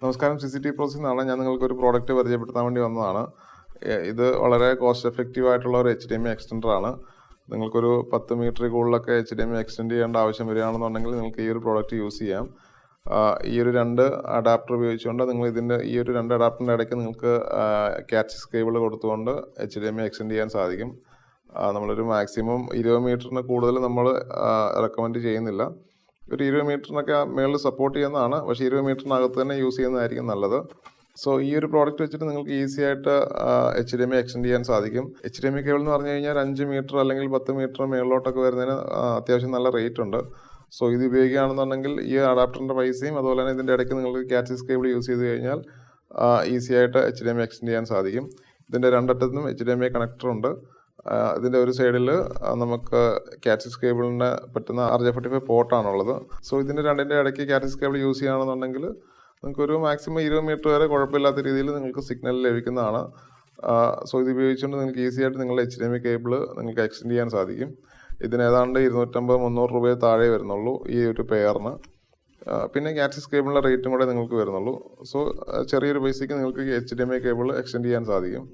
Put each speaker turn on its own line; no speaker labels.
നമസ്കാരം, CCTV പ്രോസസ്സിൽ നിന്നാണ്. ഞാൻ നിങ്ങൾക്കൊരു പ്രോഡക്റ്റ് പരിചയപ്പെടുത്താൻ വേണ്ടി വന്നതാണ്. ഇത് വളരെ കോസ്റ്റ് എഫക്റ്റീവ് ആയിട്ടുള്ള ഒരു HDMI എക്സ്റ്റൻഡർ ആണ്. നിങ്ങൾക്കൊരു 10 മീറ്റർ കൂടുതലൊക്കെ HDMI എക്സ്റ്റെൻഡ് ചെയ്യേണ്ട ആവശ്യം വരികയാണെന്നുണ്ടെങ്കിൽ നിങ്ങൾക്ക് ഈ ഒരു പ്രോഡക്റ്റ് യൂസ് ചെയ്യാം. ഈ ഒരു 2 അഡാപ്റ്റർ ഉപയോഗിച്ചുകൊണ്ട് നിങ്ങൾ ഈ ഒരു 2 അഡാപ്റ്ററിൻ്റെ ഇടയ്ക്ക് നിങ്ങൾക്ക് കാറ്റ്സിസ് കേബിൾ കൊടുത്തുകൊണ്ട് HDMI എക്സ്റ്റെൻഡ് ചെയ്യാൻ സാധിക്കും. നമ്മളൊരു മാക്സിമം 20 മീറ്ററിന് കൂടുതൽ നമ്മൾ റെക്കമെൻഡ് ചെയ്യുന്നില്ല. ഒരു 20 മീറ്ററിനൊക്കെ മേളിൽ സപ്പോർട്ട് ചെയ്യുന്നതാണ്, പക്ഷേ 20 മീറ്ററിനകത്ത് തന്നെ യൂസ് ചെയ്യുന്നതായിരിക്കും നല്ലത്. സോ ഈ ഒരു പ്രോഡക്റ്റ് വെച്ചിട്ട് നിങ്ങൾക്ക് ഈസി ആയിട്ട് HDMI എക്സ്റ്റെൻഡ് ചെയ്യാൻ സാധിക്കും. HDMI കേബിൾ എന്ന് പറഞ്ഞു കഴിഞ്ഞാൽ 5 മീറ്റർ അല്ലെങ്കിൽ 10 മീറ്റർ മേളിലോട്ടൊക്കെ വരുന്നതിന് അത്യാവശ്യം നല്ല റേറ്റ് ഉണ്ട്. സോ ഇത് ഉപയോഗിക്കുകയാണെന്നുണ്ടെങ്കിൽ ഈ അഡാപ്റ്ററിൻ്റെ പൈസയും അതുപോലെ തന്നെ ഇതിൻ്റെ ഇടയ്ക്ക് നിങ്ങൾക്ക് കാറ്റ്സിസ് കേബിൾ യൂസ് ചെയ്ത് കഴിഞ്ഞാൽ ഈസി ആയിട്ട് HDMI എക്സ്റ്റെൻഡ് ചെയ്യാൻ സാധിക്കും. ഇതിൻ്റെ രണ്ടറ്റത്തും HDMI കണക്ടർ ഉണ്ട്. ഇതിൻ്റെ ഒരു സൈഡിൽ നമുക്ക് കാറ്റ്സിസ് കേബിളിന് പറ്റുന്ന RJ45 പോർട്ടാണുള്ളത്. സോ ഇതിൻ്റെ രണ്ടിൻ്റെ ഇടയ്ക്ക് കാറ്റ്സിസ് കേബിൾ യൂസ് ചെയ്യുകയാണെന്നുണ്ടെങ്കിൽ നിങ്ങൾക്കൊരു മാക്സിമം 20 മീറ്റർ വരെ കുഴപ്പമില്ലാത്ത രീതിയിൽ നിങ്ങൾക്ക് സിഗ്നൽ ലഭിക്കുന്നതാണ്. സോ ഇത് ഉപയോഗിച്ചുകൊണ്ട് നിങ്ങൾക്ക് ഈസി ആയിട്ട് നിങ്ങളുടെ HDMI കേബിൾ നിങ്ങൾക്ക് എക്സ്റ്റെൻഡ് ചെയ്യാൻ സാധിക്കും. ഇതിന് ഏതാണ്ട് 250-300 രൂപയെ താഴെ വരുന്നുള്ളൂ ഈ ഒരു പെയറിന്. പിന്നെ കാറ്റ്സിസ് കേബിളിൻ്റെ റേറ്റും കൂടെ നിങ്ങൾക്ക് വരുന്നുള്ളൂ. സോ ചെറിയൊരു പൈസയ്ക്ക് നിങ്ങൾക്ക് HDMI കേബിൾ എക്സ്റ്റെൻഡ് ചെയ്യാൻ സാധിക്കും.